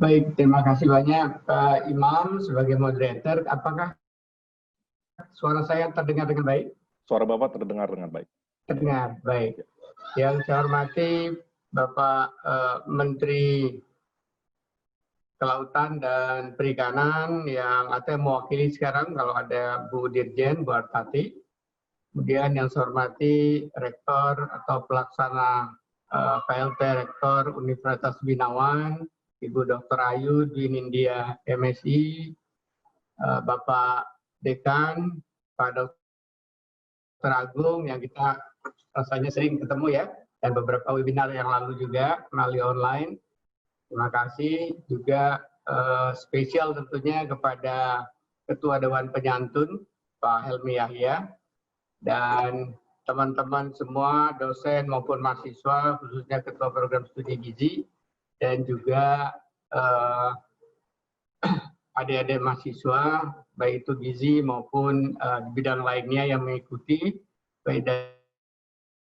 Baik, terima kasih banyak Pak Imam sebagai moderator. Apakah suara saya terdengar dengan baik? Suara Bapak terdengar dengan baik. Terdengar, baik. Yang saya hormati Bapak Menteri Kelautan dan Perikanan yang mewakili sekarang, kalau ada Bu Dirjen, Bu Artati. Kemudian yang saya hormati Rektor atau Pelaksana PLT Rektor Universitas Binawan, Ibu Dr. Ayu Dwi Nindya MSI, Bapak Dekan, Pak Dr. Agung yang kita rasanya sering ketemu ya, dan beberapa webinar yang lalu juga melalui online. Terima kasih juga spesial tentunya kepada Ketua Dewan Penyantun Pak Helmi Yahya dan teman-teman semua dosen maupun mahasiswa, khususnya Ketua Program Studi Gizi dan juga adik-adik mahasiswa baik itu gizi maupun di bidang lainnya yang mengikuti baik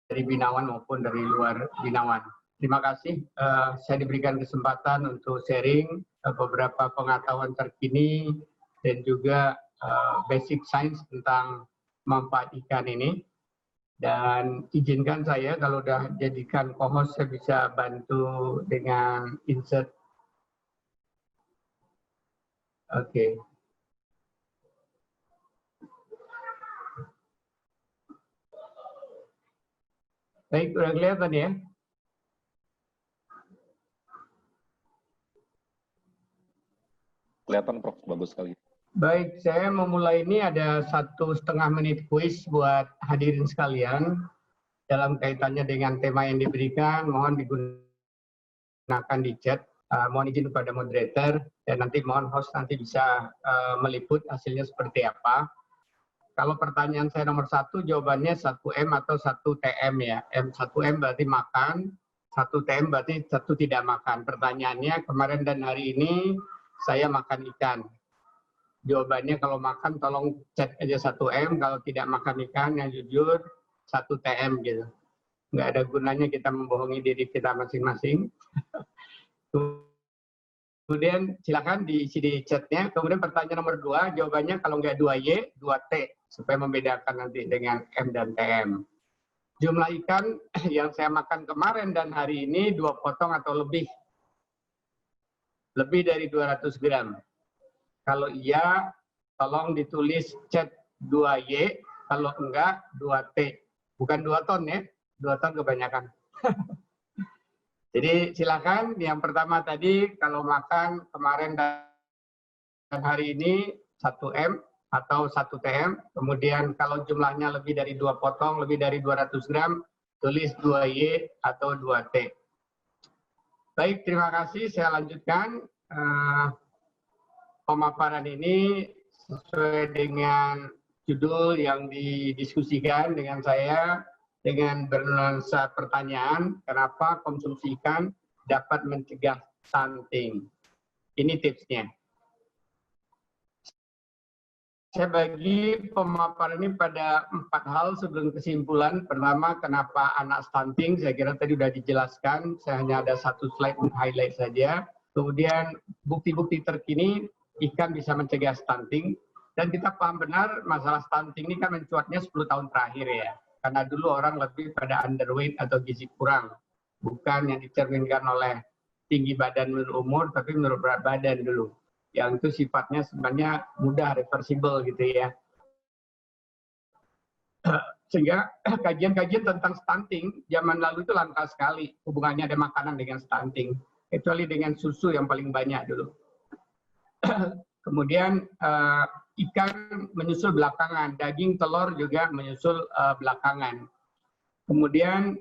dari Binawan maupun dari luar Binawan. Terima kasih saya diberikan kesempatan untuk sharing beberapa pengetahuan terkini dan juga basic science tentang manfaat ikan ini. Dan izinkan saya kalau udah jadikan co-host saya bisa bantu dengan insert. Oke. Baik, udah kelihatan ya? Kelihatan Prof, bagus sekali. Baik, saya memulai ini ada 1,5 menit kuis buat hadirin sekalian dalam kaitannya dengan tema yang diberikan. Mohon digunakan di chat. Mohon izin kepada moderator dan nanti mohon host nanti bisa meliput hasilnya seperti apa. Kalau pertanyaan saya nomor 1, jawabannya 1M atau 1TM ya. 1M berarti makan, 1TM berarti 1 tidak makan. Pertanyaannya kemarin dan hari ini saya makan ikan. Jawabannya kalau makan tolong chat aja 1M, kalau tidak makan ikan yang jujur 1TM gitu. Nggak ada gunanya kita membohongi diri kita masing-masing. Kemudian silakan diisi di chatnya. Kemudian pertanyaan nomor 2, jawabannya kalau nggak 2Y, 2T, supaya membedakan nanti dengan M dan TM. Jumlah ikan yang saya makan kemarin dan hari ini 2 potong atau lebih. Lebih dari 200 gram. Kalau iya, tolong ditulis chat 2Y, kalau enggak 2T. Bukan 2 ton ya, 2 ton kebanyakan. Jadi silakan, yang pertama tadi kalau makan kemarin dan hari ini 1M atau 1TM, kemudian kalau jumlahnya lebih dari 2 potong, lebih dari 200 gram, tulis 2Y atau 2T. Baik, terima kasih, saya lanjutkan. Pemaparan ini sesuai dengan judul yang didiskusikan dengan saya dengan bernuansa pertanyaan, kenapa konsumsi ikan dapat mencegah stunting. Ini tipsnya. Saya bagi pemaparan ini pada 4 hal sebelum kesimpulan. Pertama, kenapa anak stunting, saya kira tadi sudah dijelaskan, saya hanya ada 1 slide untuk highlight saja. Kemudian bukti-bukti terkini ikan bisa mencegah stunting, dan kita paham benar masalah stunting ini kan mencuatnya 10 tahun terakhir ya, karena dulu orang lebih pada underweight atau gizi kurang, bukan yang dicerminkan oleh tinggi badan menurut umur, tapi menurut berat badan dulu, yang itu sifatnya sebenarnya mudah reversible gitu ya. Sehingga kajian-kajian tentang stunting zaman lalu itu langka sekali, hubungannya ada makanan dengan stunting, kecuali dengan susu yang paling banyak dulu. Kemudian ikan menyusul belakangan, daging, telur juga menyusul belakangan. Kemudian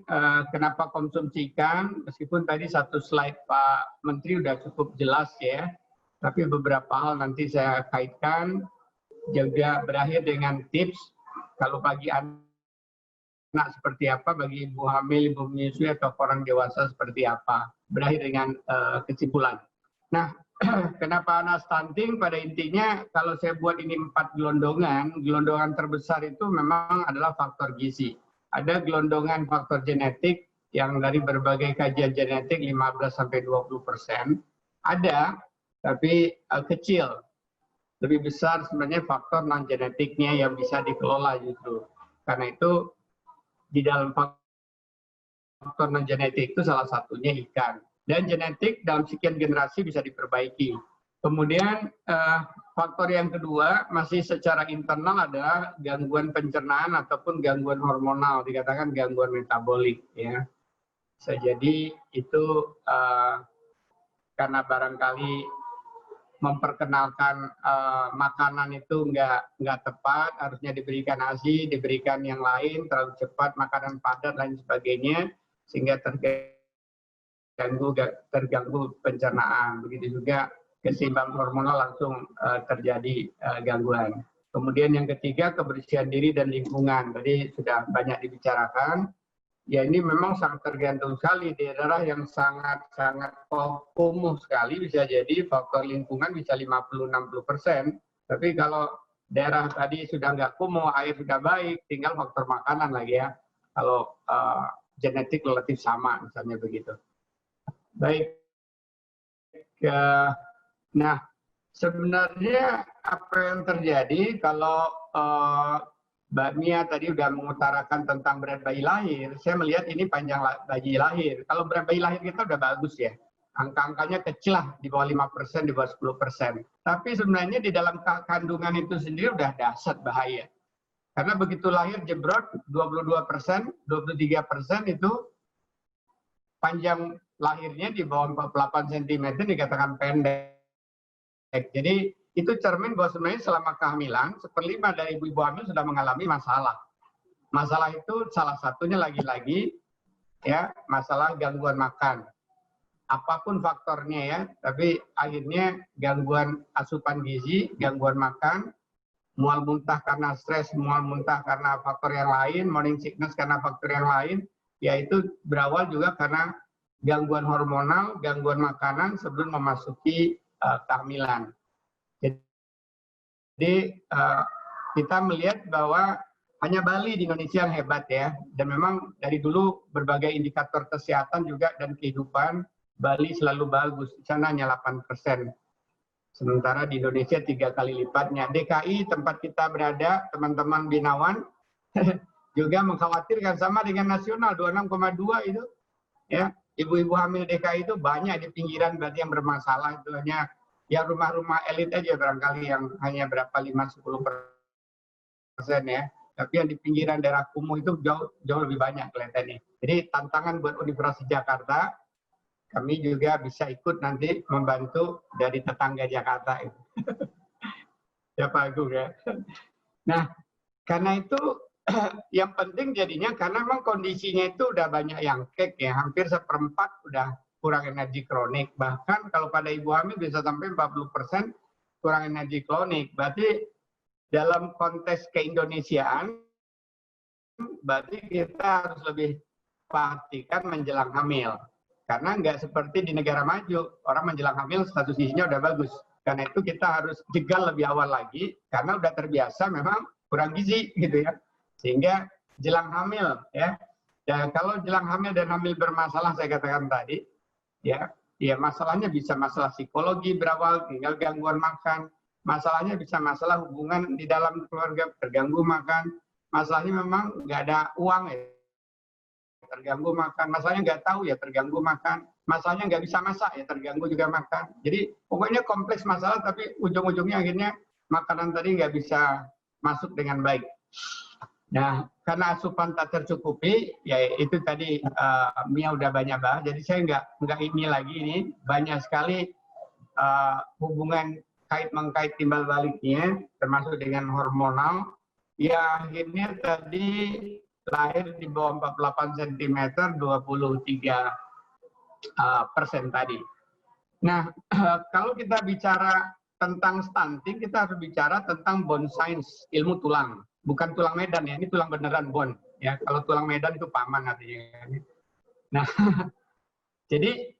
kenapa konsumsi ikan, meskipun tadi 1 slide Pak Menteri sudah cukup jelas ya, tapi beberapa hal nanti saya kaitkan, juga berakhir dengan tips, kalau bagi anak seperti apa, bagi ibu hamil, ibu menyusui, atau orang dewasa seperti apa. Berakhir dengan kesimpulan. Nah, kenapa anak stunting? Pada intinya kalau saya buat ini 4 gelondongan, gelondongan terbesar itu memang adalah faktor gizi. Ada gelondongan faktor genetik yang dari berbagai kajian genetik 15-20%. Ada tapi kecil. Lebih besar sebenarnya faktor non-genetiknya yang bisa dikelola justru. Karena itu di dalam faktor non-genetik itu salah satunya ikan. Dan genetik dalam sekian generasi bisa diperbaiki. Kemudian faktor yang kedua masih secara internal adalah gangguan pencernaan ataupun gangguan hormonal, dikatakan gangguan metabolik. Ya. Bisa jadi itu karena barangkali memperkenalkan makanan itu nggak tepat, harusnya diberikan ASI, diberikan yang lain, terlalu cepat, makanan padat, lain sebagainya, sehingga terganggu pencernaan. Begitu juga keseimbangan hormonal langsung terjadi gangguan. Kemudian yang ketiga, kebersihan diri dan lingkungan. Tadi sudah banyak dibicarakan. Ya ini memang sangat tergantung sekali di daerah yang sangat kumuh sekali, bisa jadi faktor lingkungan bisa 50-60%. Tapi kalau daerah tadi sudah nggak kumuh, air sudah baik, tinggal faktor makanan lagi ya. Kalau genetik relatif sama, misalnya begitu. Baik. Nah, sebenarnya apa yang terjadi kalau Mbak Mia tadi sudah mengutarakan tentang berat bayi lahir, saya melihat ini panjang bayi lahir. Kalau berat bayi lahir kita udah bagus ya. Angka-angkanya kecil lah, di bawah 5%, di bawah 10%. Tapi sebenarnya di dalam kandungan itu sendiri udah dahsyat bahaya. Karena begitu lahir jebrot 22%, 23% itu panjang lahirnya di bawah 48 cm dikatakan pendek. Jadi itu cermin bahwa sebenarnya selama kehamilan, 1/5 dari ibu-ibu hamil sudah mengalami masalah. Masalah itu salah satunya lagi-lagi ya masalah gangguan makan. Apapun faktornya ya, tapi akhirnya gangguan asupan gizi, gangguan makan, mual muntah karena stres, mual muntah karena faktor yang lain, morning sickness karena faktor yang lain, yaitu berawal juga karena gangguan hormonal, gangguan makanan sebelum memasuki kehamilan. Jadi kita melihat bahwa hanya Bali di Indonesia yang hebat ya, dan memang dari dulu berbagai indikator kesehatan juga dan kehidupan Bali selalu bagus, di sana hanya 8%. Sementara di Indonesia 3 kali lipatnya. DKI tempat kita berada, teman-teman binawan, juga mengkhawatirkan sama dengan nasional 26,2 itu. Ya, ibu-ibu hamil DKI itu banyak di pinggiran berarti yang bermasalah, itu hanya ya rumah-rumah elit aja barangkali yang hanya berapa 5-10% ya. Tapi yang di pinggiran daerah kumuh itu jauh lebih banyak kelihatannya. Jadi tantangan buat Universitas Jakarta, kami juga bisa ikut nanti membantu dari tetangga Jakarta itu. Ya Pak Agung ya. Nah, karena itu yang penting jadinya karena memang kondisinya itu udah banyak yang kek ya, hampir 1/4 udah kurang energi kronik. Bahkan kalau pada ibu hamil bisa sampai 40% kurang energi kronik. Berarti dalam konteks keindonesiaan, berarti kita harus lebih perhatikan menjelang hamil. Karena nggak seperti di negara maju, orang menjelang hamil status gizinya udah bagus. Karena itu kita harus jegal lebih awal lagi, karena udah terbiasa memang kurang gizi gitu ya. Sehingga jelang hamil ya. Dan kalau jelang hamil dan hamil bermasalah saya katakan tadi, ya masalahnya bisa masalah psikologi berawal tinggal gangguan makan, masalahnya bisa masalah hubungan di dalam keluarga terganggu makan, masalahnya memang nggak ada uang ya terganggu makan, masalahnya nggak tahu ya terganggu makan, masalahnya nggak bisa masak ya terganggu juga makan. Jadi pokoknya kompleks masalah tapi ujung-ujungnya akhirnya makanan tadi nggak bisa masuk dengan baik. Nah, karena asupan tak tercukupi, ya itu tadi Mia udah banyak bahas, jadi saya nggak ini lagi ini banyak sekali hubungan kait-mengkait timbal baliknya, termasuk dengan hormonal. Ya akhirnya tadi lahir di bawah 48 cm, 23% tadi. Nah, kalau kita bicara tentang stunting, kita harus bicara tentang bone science, ilmu tulang. Bukan tulang Medan ya, ini tulang beneran bone. Ya, kalau tulang Medan itu paman artinya. Nah, jadi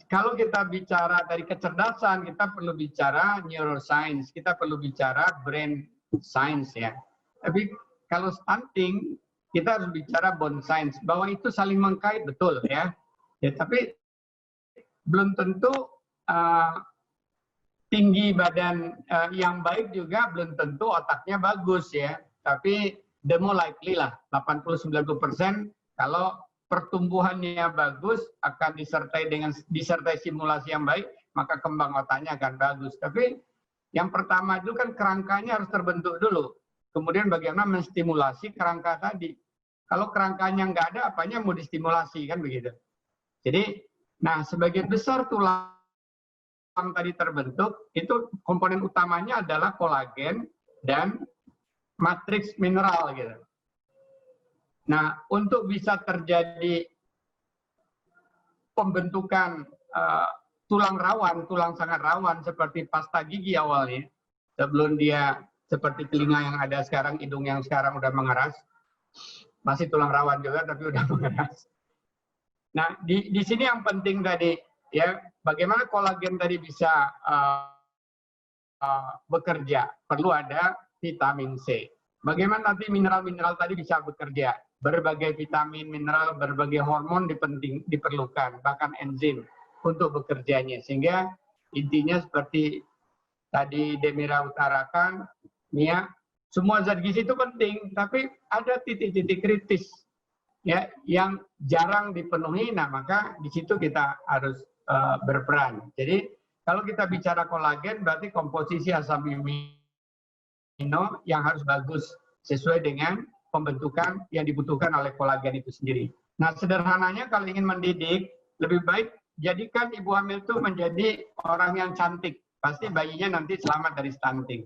kalau kita bicara dari kecerdasan, kita perlu bicara neuroscience, kita perlu bicara brain science ya. Tapi kalau stunting, kita harus bicara bone science, bahwa itu saling mengkait betul ya. Ya, tapi belum tentu tinggi badan yang baik juga belum tentu otaknya bagus ya. Tapi the more likely lah, 80-90% kalau pertumbuhannya bagus akan disertai simulasi yang baik, maka kembang otaknya akan bagus. Tapi yang pertama itu kan kerangkanya harus terbentuk dulu. Kemudian bagaimana menstimulasi kerangka tadi. Kalau kerangkanya nggak ada, apanya mau distimulasi kan begitu. Jadi, nah sebagian besar tulang tadi terbentuk, itu komponen utamanya adalah kolagen dan matriks mineral gitu. Nah, untuk bisa terjadi pembentukan tulang rawan, tulang sangat rawan seperti pasta gigi awalnya, sebelum dia seperti telinga yang ada sekarang, hidung yang sekarang udah mengeras, masih tulang rawan juga tapi udah mengeras. Nah, di sini yang penting tadi ya, bagaimana kolagen tadi bisa bekerja, perlu ada vitamin C. Bagaimana nanti mineral-mineral tadi bisa bekerja? Berbagai vitamin, mineral, berbagai hormon diperlukan, bahkan enzim untuk bekerjanya. Sehingga intinya seperti tadi Demira utarakan, Nia, semua zat gizi itu penting, tapi ada titik-titik kritis ya yang jarang dipenuhi. Nah, maka di situ kita harus berperan. Jadi kalau kita bicara kolagen, berarti komposisi asam amino yang harus bagus sesuai dengan pembentukan yang dibutuhkan oleh kolagen itu sendiri. Nah, sederhananya kalau ingin mendidik, lebih baik jadikan ibu hamil itu menjadi orang yang cantik. Pasti bayinya nanti selamat dari stunting.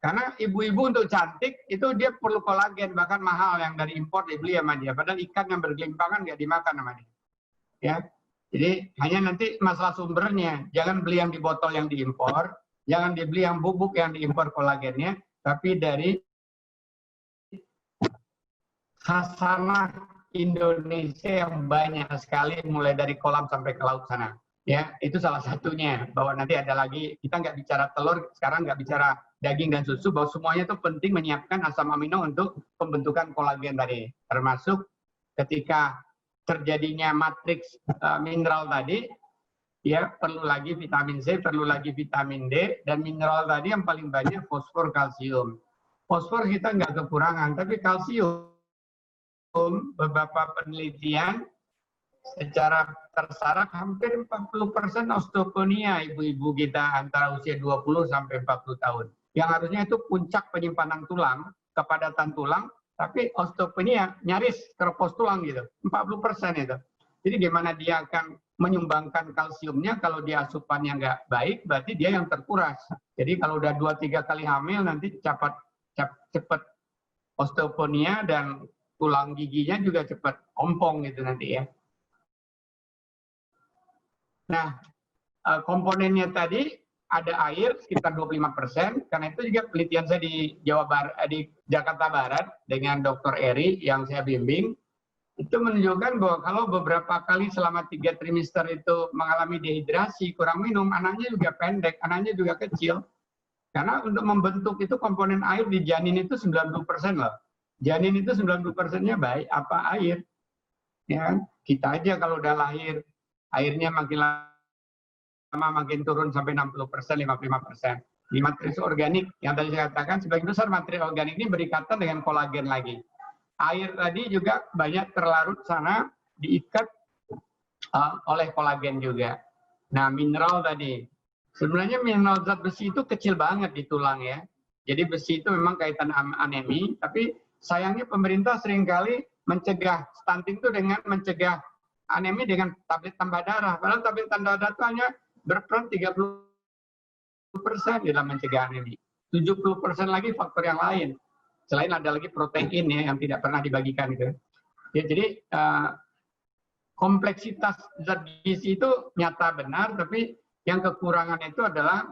Karena ibu-ibu untuk cantik itu dia perlu kolagen, bahkan mahal yang dari impor dibeli sama dia. Padahal ikan yang bergelimpangan nggak dimakan sama dia. Ya, jadi hanya nanti masalah sumbernya. Jangan beli yang di botol yang diimpor, jangan dibeli yang bubuk yang diimpor kolagennya, tapi dari khasanah Indonesia yang banyak sekali, mulai dari kolam sampai ke laut sana. Ya, itu salah satunya. Bahwa nanti ada lagi, kita nggak bicara telur, sekarang nggak bicara daging dan susu, bahwa semuanya itu penting menyiapkan asam amino untuk pembentukan kolagen tadi. Termasuk ketika terjadinya matriks mineral tadi, ya perlu lagi vitamin C, perlu lagi vitamin D, dan mineral tadi yang paling banyak fosfor, kalsium. Fosfor kita nggak kekurangan, tapi kalsium beberapa penelitian secara tersarak hampir 40% osteopenia ibu-ibu kita antara usia 20 sampai 40 tahun. Yang harusnya itu puncak penyimpanan tulang, kepadatan tulang, tapi osteopenia nyaris keropos tulang gitu, 40% itu. Jadi gimana dia akan menyumbangkan kalsiumnya kalau dia asupannya nggak baik, berarti dia yang terkuras. Jadi kalau udah 2-3 kali hamil nanti cepat osteopenia dan tulang giginya juga cepat ompong gitu nanti ya. Nah, komponennya tadi ada air sekitar 25%, karena itu juga penelitian saya di di Jakarta Barat dengan Dr. Eri yang saya bimbing, itu menunjukkan bahwa kalau beberapa kali selama 3 trimester itu mengalami dehidrasi, kurang minum, anaknya juga pendek, anaknya juga kecil. Karena untuk membentuk itu komponen air di janin itu 90% loh. Janin itu 90%-nya baik, apa air. Ya, kita aja kalau udah lahir, airnya makin lama makin turun sampai 60%, 55%. Di matriks organik yang tadi saya katakan, sebagian besar matriks organik ini berikatan dengan kolagen lagi. Air tadi juga banyak terlarut sana, diikat oleh kolagen juga. Nah, mineral tadi. Sebenarnya mineral zat besi itu kecil banget di tulang ya. Jadi besi itu memang kaitan anemi, tapi sayangnya pemerintah seringkali mencegah stunting itu dengan mencegah anemi dengan tablet tambah darah. Padahal tablet tambah darah itu hanya berperan 30% dalam mencegah anemi. 70% lagi faktor yang lain. Selain ada lagi protein ya yang tidak pernah dibagikan gitu. Ya, jadi kompleksitas zat gizi itu nyata benar, tapi yang kekurangan itu adalah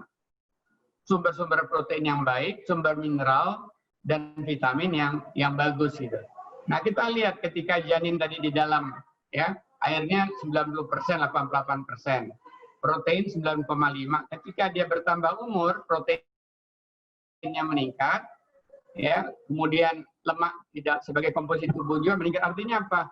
sumber-sumber protein yang baik, sumber mineral dan vitamin yang bagus gitu. Nah, kita lihat ketika janin tadi di dalam ya, airnya 90%, 88%. Protein 9,5. Ketika dia bertambah umur, proteinnya meningkat. Ya, kemudian lemak tidak sebagai komposisi tubuh juga meningkat. Artinya apa?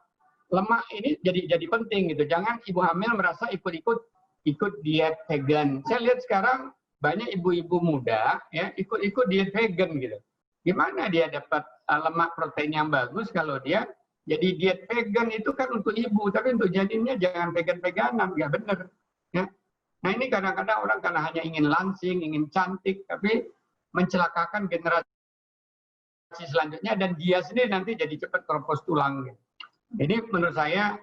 Lemak ini jadi penting gitu. Jangan ibu hamil merasa ikut-ikut ikut diet vegan. Saya lihat sekarang banyak ibu-ibu muda ya ikut diet vegan gitu. Gimana dia dapat lemak protein yang bagus kalau dia jadi diet vegan itu kan untuk ibu, tapi untuk janinnya jangan vegan-veganan, nggak benar. Ya. Nah ini kadang-kadang orang karena hanya ingin langsing, ingin cantik, tapi mencelakakan generasi selanjutnya dan dia sendiri nanti jadi cepat keropos tulang. Gitu. Jadi menurut saya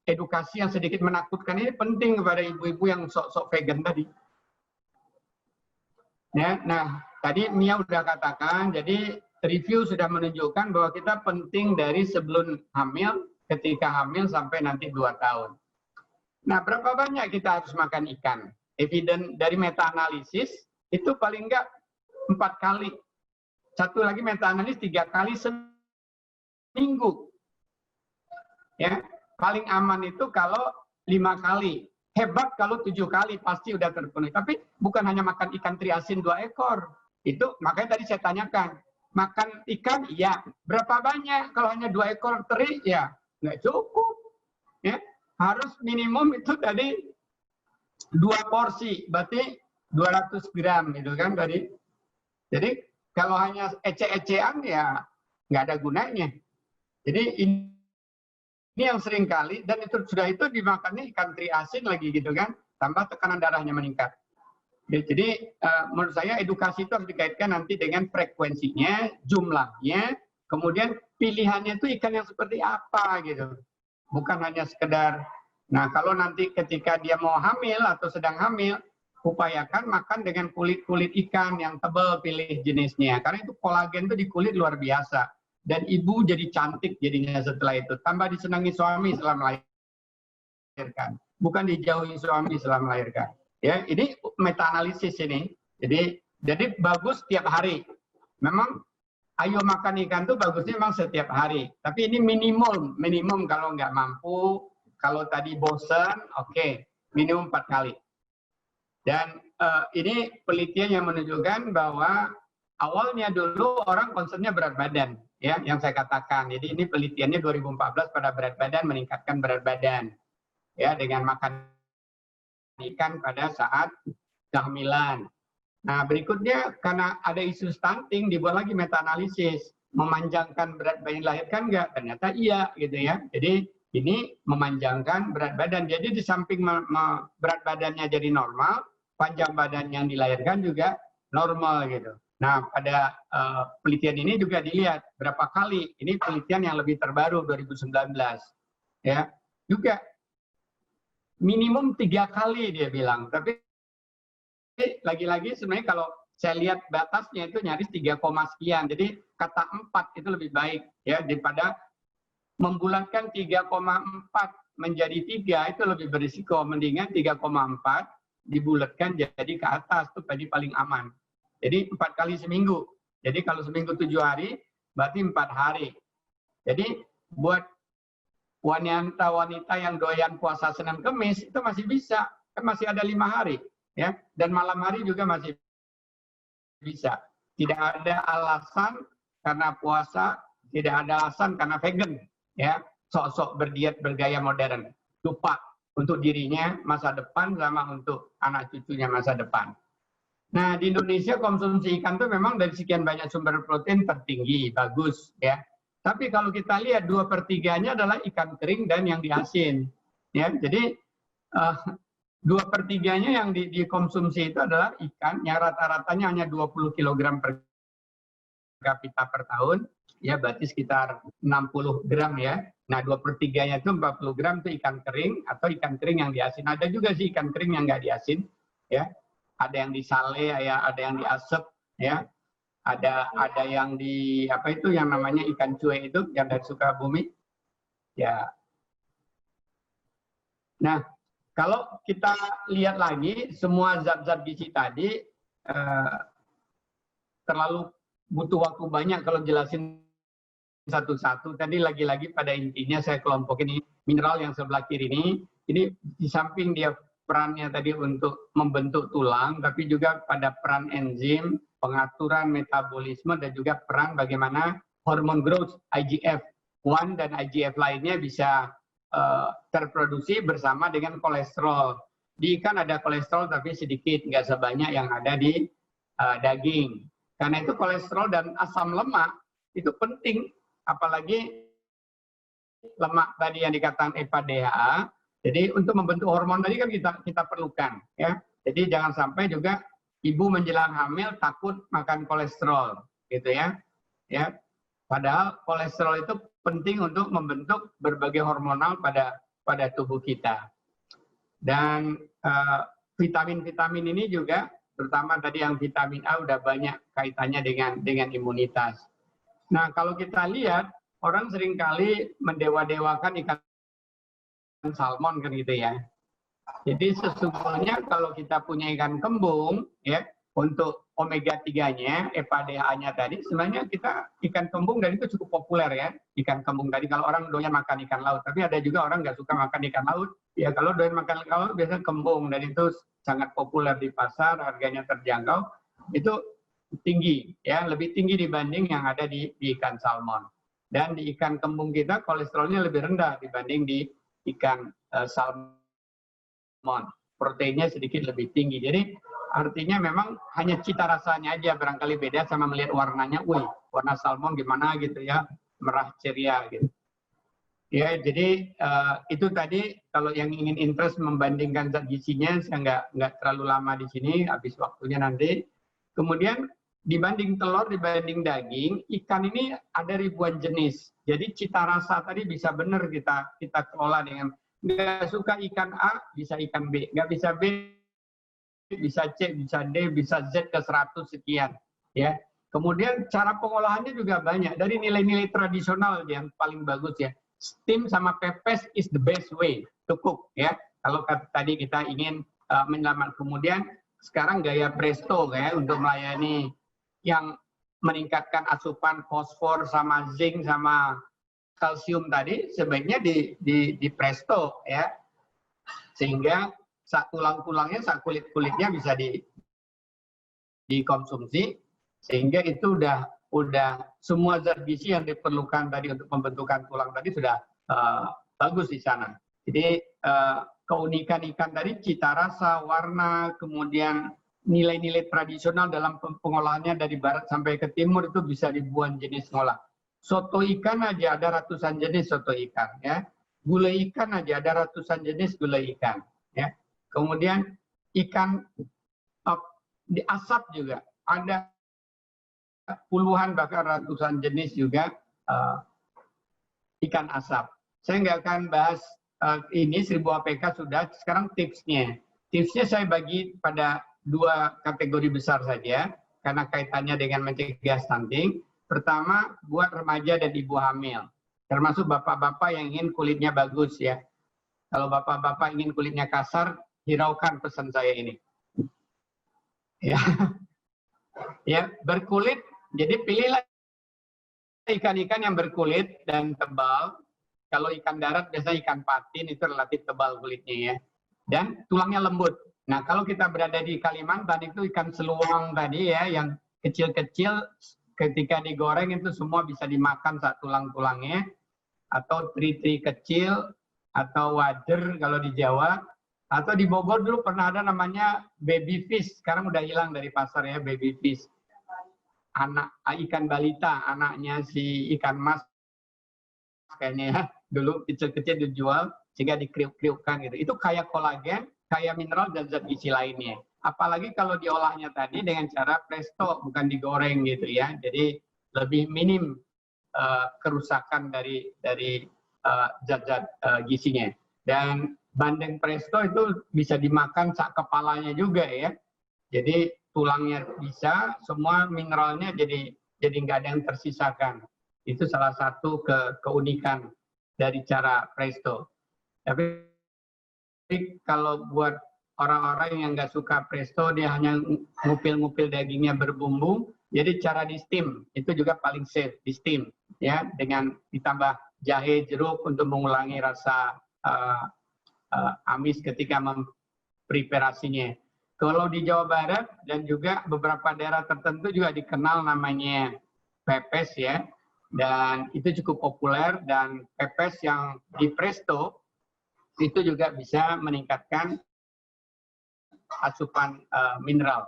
edukasi yang sedikit menakutkan ini penting kepada ibu-ibu yang sok-sok vegan tadi. Ya, nah tadi Mia udah katakan, jadi review sudah menunjukkan bahwa kita penting dari sebelum hamil, ketika hamil sampai nanti 2 tahun. Nah, berapa banyak kita harus makan ikan? Evidence dari meta-analisis itu paling enggak 4 kali. Satu lagi meta-analisis 3 kali seminggu. Ya, paling aman itu kalau 5 kali. Hebat kalau 7 kali pasti udah terpenuhi. Tapi bukan hanya makan ikan teri asin 2 ekor. Itu makanya tadi saya tanyakan. Makan ikan, iya. Berapa banyak? Kalau hanya 2 ekor teri, ya nggak cukup. Ya, harus minimum itu tadi 2 porsi. Berarti 200 gram gitu kan tadi. Jadi kalau hanya ece-ecean ya nggak ada gunanya. Jadi ini yang sering kali, dan itu sudah itu dimakannya ikan teri asin lagi gitu kan, tambah tekanan darahnya meningkat. Jadi menurut saya edukasi itu harus dikaitkan nanti dengan frekuensinya, jumlahnya, kemudian pilihannya itu ikan yang seperti apa gitu. Bukan hanya sekedar, nah kalau nanti ketika dia mau hamil atau sedang hamil, upayakan makan dengan kulit-kulit ikan yang tebal, pilih jenisnya. Karena itu kolagen itu di kulit luar biasa. Dan ibu jadi cantik jadinya setelah itu. Tambah disenangi suami setelah melahirkan. Bukan dijauhi suami setelah melahirkan. Ya, ini meta-analisis ini. Jadi bagus setiap hari. Memang ayo makan ikan itu bagusnya memang setiap hari. Tapi ini minimum kalau nggak mampu. Kalau tadi bosan, oke, minimum 4 kali. Dan ini penelitian yang menunjukkan bahwa awalnya dulu orang concernnya berat badan. Ya, yang saya katakan. Jadi ini penelitiannya 2014 pada berat badan, meningkatkan berat badan. Ya, dengan makan ikan pada saat kehamilan. Nah, berikutnya karena ada isu stunting dibuat lagi meta-analisis. Memanjangkan berat badan dilahirkan enggak? Ternyata iya gitu ya. Jadi ini memanjangkan berat badan. Jadi di samping berat badannya jadi normal, panjang badan yang dilahirkan juga normal gitu. Nah, pada penelitian ini juga dilihat berapa kali. Ini penelitian yang lebih terbaru 2019. Ya, juga minimum 3 kali dia bilang. Tapi lagi-lagi sebenarnya kalau saya lihat batasnya itu nyaris 3, sekian. Jadi kata 4 itu lebih baik ya daripada membulatkan 3,4 menjadi 3 itu lebih berisiko. Mendingan 3,4 dibulatkan jadi ke atas itu tadi paling aman. Jadi 4 kali seminggu. Jadi kalau seminggu 7 hari, berarti 4 hari. Jadi buat wanita-wanita yang doyan puasa Senin Kemis itu masih bisa, kan masih ada 5 hari, ya. Dan malam hari juga masih bisa. Tidak ada alasan karena puasa, tidak ada alasan karena vegan, ya. Sok-sok berdiet bergaya modern. Lupa untuk dirinya masa depan sama untuk anak cucunya masa depan. Nah, di Indonesia konsumsi ikan itu memang dari sekian banyak sumber protein tertinggi, bagus ya. Tapi kalau kita lihat 2/3-nya adalah ikan kering dan yang diasin. Ya, jadi 2/3-nya yang dikonsumsi itu adalah ikan yang rata-ratanya hanya 20 kg per kapita per tahun. Ya, berarti sekitar 60 gram ya. Nah, 2/3-nya itu 40 gram itu ikan kering atau ikan kering yang diasin. Ada juga sih ikan kering yang nggak diasin, ya. Ada yang disale, ya, ada yang diasep, ya, ada yang di apa itu yang namanya ikan cuek itu yang dari Sukabumi, ya. Nah, kalau kita lihat lagi semua zat-zat gizi tadi terlalu butuh waktu banyak kalau jelasin satu-satu. Tadi lagi-lagi pada intinya saya kelompokin ini mineral yang sebelah kiri ini di samping dia perannya tadi untuk membentuk tulang, tapi juga pada peran enzim, pengaturan metabolisme, dan juga peran bagaimana hormon growth IGF-1 dan IGF lainnya bisa terproduksi bersama dengan kolesterol. di ikan ada kolesterol tapi sedikit, nggak sebanyak yang ada di daging. Karena itu kolesterol dan asam lemak itu penting, apalagi lemak tadi yang dikatakan EPA-DHA. Jadi untuk membentuk hormon tadi kan kita perlukan, ya. Jadi jangan sampai juga ibu menjelang hamil takut makan kolesterol, gitu ya. Ya, padahal kolesterol itu penting untuk membentuk berbagai hormonal pada tubuh kita. Dan vitamin-vitamin ini juga, terutama tadi yang vitamin A udah banyak kaitannya dengan imunitas. Nah, kalau kita lihat, orang seringkali mendewa-dewakan ikan salmon kan gitu ya. Jadi sesungguhnya kalau kita punya ikan kembung, ya, untuk omega 3-nya, EPA-DHA-nya tadi, sebenarnya kita ikan kembung dan itu cukup populer ya, ikan kembung tadi. Kalau orang doyan makan ikan laut, tapi ada juga orang nggak suka makan ikan laut. Ya kalau doyan makan ikan laut biasanya kembung, dan itu sangat populer di pasar, harganya terjangkau, itu tinggi, ya, lebih tinggi dibanding yang ada di ikan salmon. Dan di ikan kembung kita kolesterolnya lebih rendah dibanding di ikan salmon. Proteinnya sedikit lebih tinggi. Jadi artinya memang hanya cita rasanya aja barangkali beda sama melihat warnanya. Wih, warna salmon gimana gitu ya, merah ceria gitu. Ya, jadi itu tadi kalau yang ingin interest membandingkan zat gizinya, saya nggak terlalu lama di sini, habis waktunya nanti. Kemudian dibanding telur, dibanding daging, ikan ini ada ribuan jenis. Jadi cita rasa tadi bisa benar kita kelola dengan nggak suka ikan A, bisa ikan B. Nggak bisa B, bisa C, bisa D, bisa Z ke 100 sekian. Ya. Kemudian cara pengolahannya juga banyak. Dari nilai-nilai tradisional yang paling bagus ya. Steam sama pepes is the best way to cook. Ya. Kalau tadi kita ingin menyelamatkan. Kemudian sekarang gaya presto ya, untuk melayani yang meningkatkan asupan fosfor sama zinc sama kalsium tadi, sebaiknya di presto ya, sehingga tulang-tulangnya, kulit-kulitnya bisa dikonsumsi, sehingga itu udah semua zat gizi yang diperlukan tadi untuk pembentukan tulang tadi sudah bagus di sana. Jadi keunikan ikan tadi, cita rasa, warna, kemudian nilai-nilai tradisional dalam pengolahannya dari barat sampai ke timur itu bisa ribuan jenis ngolah. Soto ikan aja ada ratusan jenis soto ikan, ya. Gulai ikan aja ada ratusan jenis gulai ikan, ya. Kemudian ikan di asap juga ada puluhan bahkan ratusan jenis juga ikan asap. Saya nggak akan bahas ini 1000 APK sudah. Sekarang tipsnya. Tipsnya saya bagi pada 2 kategori besar saja karena kaitannya dengan mencegah stunting. Pertama, buat remaja dan ibu hamil. Termasuk bapak-bapak yang ingin kulitnya bagus ya. Kalau bapak-bapak ingin kulitnya kasar, hiraukan pesan saya ini. Ya. Ya, berkulit. Jadi pilihlah ikan-ikan yang berkulit dan tebal. Kalau ikan darat biasanya ikan patin itu relatif tebal kulitnya ya. Dan tulangnya lembut. Nah, kalau kita berada di Kalimantan itu ikan seluang tadi ya, yang kecil-kecil, ketika digoreng itu semua bisa dimakan saat tulang-tulangnya, atau teri-teri kecil, atau wader kalau di Jawa, atau di Bogor dulu pernah ada namanya baby fish, sekarang udah hilang dari pasar ya, baby fish. Anak ikan balita, anaknya si ikan mas kayaknya ya, dulu kecil-kecil dijual sehingga dikriuk-kriukkan gitu. Itu kaya kolagen, kaya mineral dan zat gizi lainnya. Apalagi kalau diolahnya tadi dengan cara presto, bukan digoreng gitu ya. Jadi lebih minim kerusakan dari zat-zat gizinya. Dan bandeng presto itu bisa dimakan sak kepalanya juga ya. Jadi tulangnya bisa, semua mineralnya jadi nggak ada yang tersisakan. Itu salah satu keunikan dari cara presto. Tapi kalau buat orang-orang yang nggak suka presto, dia hanya ngupil-ngupil dagingnya berbumbu, jadi cara di steam itu juga paling safe, di steam ya, dengan ditambah jahe, jeruk untuk mengulangi rasa amis ketika mempreparasinya. Kalau di Jawa Barat dan juga beberapa daerah tertentu juga dikenal namanya pepes ya, dan itu cukup populer. Dan pepes yang di presto itu juga bisa meningkatkan asupan mineral.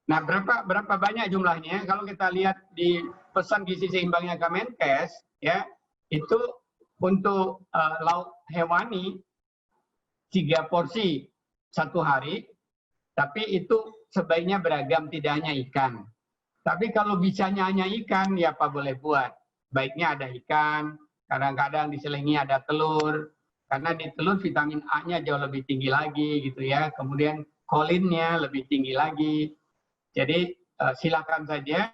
Nah, berapa banyak jumlahnya? Kalau kita lihat di pesan gizi seimbangnya Kemenkes, ya, itu untuk lauk hewani 3 porsi 1 hari, tapi itu sebaiknya beragam, tidak hanya ikan. Tapi kalau bisanya hanya ikan, ya apa boleh buat. Baiknya ada ikan, kadang-kadang diselingi ada telur, karena di telur vitamin A-nya jauh lebih tinggi lagi gitu ya. Kemudian kolinnya lebih tinggi lagi. Jadi silakan saja,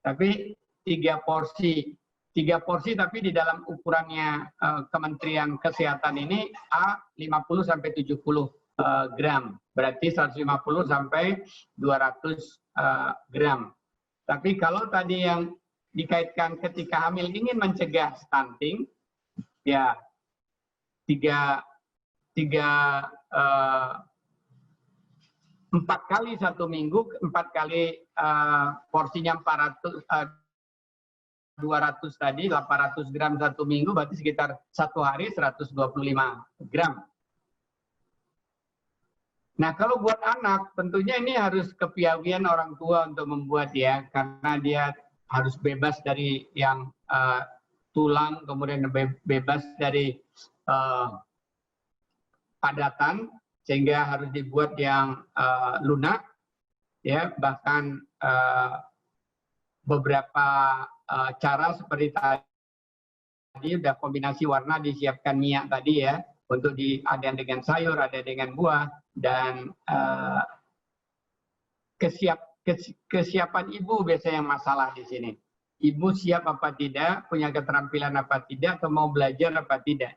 tapi 3 porsi tapi di dalam ukurannya Kementerian Kesehatan ini A 50 sampai 70 gram, berarti 150 sampai 200 gram. Tapi kalau tadi yang dikaitkan ketika hamil ingin mencegah stunting, ya 4 kali 1 minggu, 4 kali porsinya 200 tadi, 800 gram 1 minggu, berarti sekitar 1 hari 125 gram. Nah, kalau buat anak, tentunya ini harus kepiawaian orang tua untuk membuat ya, karena dia harus bebas dari yang tulang, kemudian bebas dari padatan, sehingga harus dibuat yang lunak, ya, bahkan beberapa cara seperti tadi udah kombinasi warna disiapkan minyak tadi ya, untuk ada dengan sayur, ada dengan buah, dan kesiapan ibu biasanya yang masalah di sini. Ibu siap apa tidak, punya keterampilan apa tidak, atau mau belajar apa tidak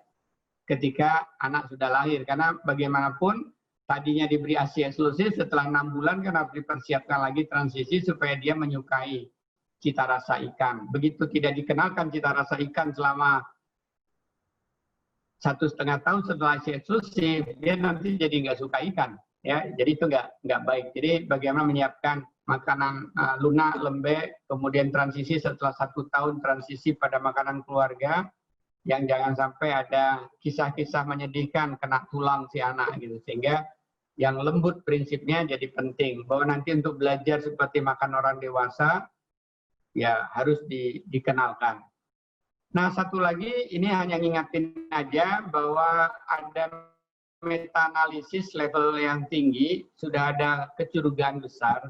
ketika anak sudah lahir. Karena bagaimanapun tadinya diberi ASI eksklusif, setelah 6 bulan kan harus dipersiapkan lagi transisi supaya dia menyukai cita rasa ikan. Begitu tidak dikenalkan cita rasa ikan selama 1,5 tahun setelah ASI eksklusif, dia nanti jadi nggak suka ikan. Ya, jadi itu nggak baik. Jadi bagaimana menyiapkan makanan lunak, lembek, kemudian transisi setelah 1 tahun transisi pada makanan keluarga, yang jangan sampai ada kisah-kisah menyedihkan kena tulang si anak gitu, sehingga yang lembut prinsipnya jadi penting, bahwa nanti untuk belajar seperti makan orang dewasa ya harus dikenalkan. Nah, satu lagi ini hanya ngingatin aja bahwa ada meta-analisis level yang tinggi, sudah ada kecurigaan besar,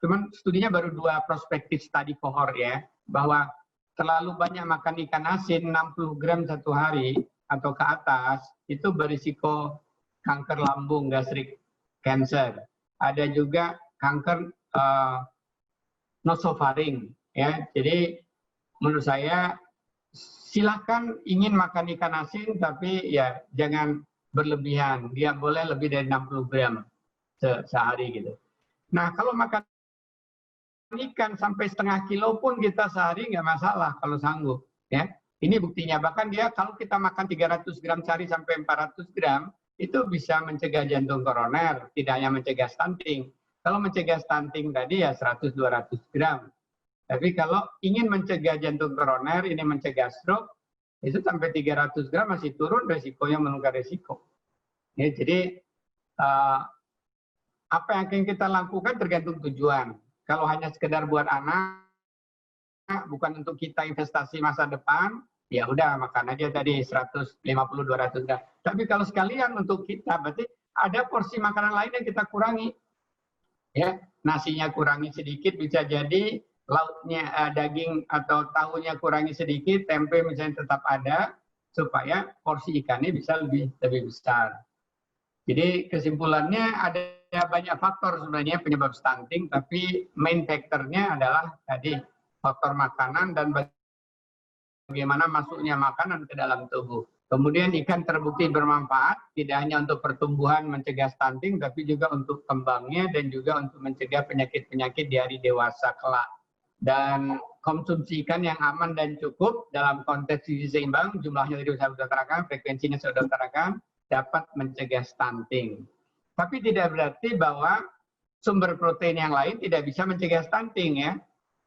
cuman studinya baru 2 prospektif study cohort ya, bahwa terlalu banyak makan ikan asin 60 gram 1 hari atau ke atas itu berisiko kanker lambung, gastric cancer. Ada juga kanker nasofaring ya. Jadi menurut saya silakan ingin makan ikan asin, tapi ya jangan berlebihan. Dia boleh lebih dari 60 gram sehari gitu. Nah, kalau makan ikan sampai setengah kilo pun kita sehari nggak masalah kalau sanggup ya. Ini buktinya, bahkan dia kalau kita makan 300 gram sehari sampai 400 gram itu bisa mencegah jantung koroner, tidak hanya mencegah stunting. Kalau mencegah stunting tadi ya 100-200 gram. Tapi kalau ingin mencegah jantung koroner, ini mencegah stroke, itu sampai 300 gram masih turun resikonya, menukar resiko. Ya, jadi apa yang akan kita lakukan tergantung tujuan. Kalau hanya sekedar buat anak, bukan untuk kita investasi masa depan, ya udah makan aja tadi 150-200 gram. Tapi kalau sekalian untuk kita, berarti ada porsi makanan lain yang kita kurangi. Ya, nasinya kurangi sedikit, bisa jadi lauknya daging atau tahunya kurangi sedikit, tempe misalnya tetap ada, supaya porsi ikannya bisa lebih besar. Jadi kesimpulannya ada banyak faktor sebenarnya penyebab stunting, tapi main faktornya adalah tadi faktor makanan dan bagaimana masuknya makanan ke dalam tubuh. Kemudian ikan terbukti bermanfaat, tidak hanya untuk pertumbuhan mencegah stunting, tapi juga untuk kembangnya dan juga untuk mencegah penyakit-penyakit di hari dewasa kelak. Dan konsumsi ikan yang aman dan cukup dalam konteks gizi seimbang, jumlahnya tadi saya sudah terangkan, frekuensinya sudah terangkan, dapat mencegah stunting. Tapi tidak berarti bahwa sumber protein yang lain tidak bisa mencegah stunting ya.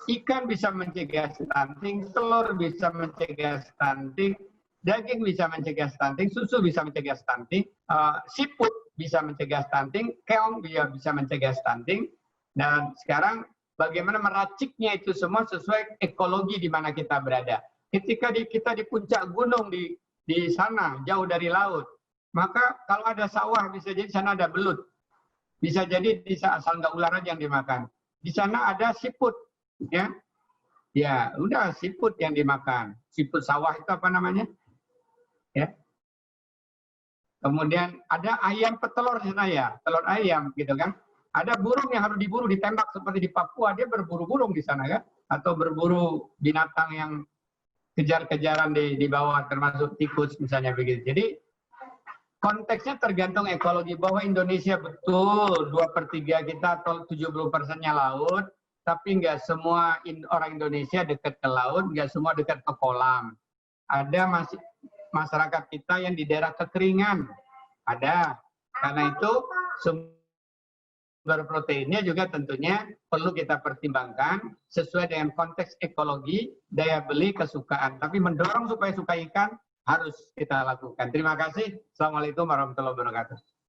Ikan bisa mencegah stunting, telur bisa mencegah stunting, daging bisa mencegah stunting, susu bisa mencegah stunting, siput bisa mencegah stunting, keong juga bisa mencegah stunting, dan sekarang bagaimana meraciknya itu semua sesuai ekologi di mana kita berada. Ketika kita di puncak gunung di sana, jauh dari laut, maka kalau ada sawah bisa jadi sana ada belut. Bisa jadi asal nggak ular aja yang dimakan. Di sana ada siput, ya. Ya, udah siput yang dimakan. Siput sawah itu apa namanya? Ya. Kemudian ada ayam petelur di sana ya, telur ayam gitu kan. Ada burung yang harus diburu, ditembak seperti di Papua, dia berburu burung di sana kan, atau berburu binatang yang kejar-kejaran di bawah, termasuk tikus misalnya begitu. Jadi konteksnya tergantung ekologi, bahwa Indonesia betul 2/3 kita atau 70%-nya laut, tapi nggak semua orang Indonesia dekat ke laut, nggak semua dekat ke kolam. Ada masyarakat kita yang di daerah kekeringan, ada. Karena itu sumber proteinnya juga tentunya perlu kita pertimbangkan sesuai dengan konteks ekologi, daya beli, kesukaan. Tapi mendorong supaya suka ikan harus kita lakukan. Terima kasih. Assalamualaikum warahmatullahi wabarakatuh.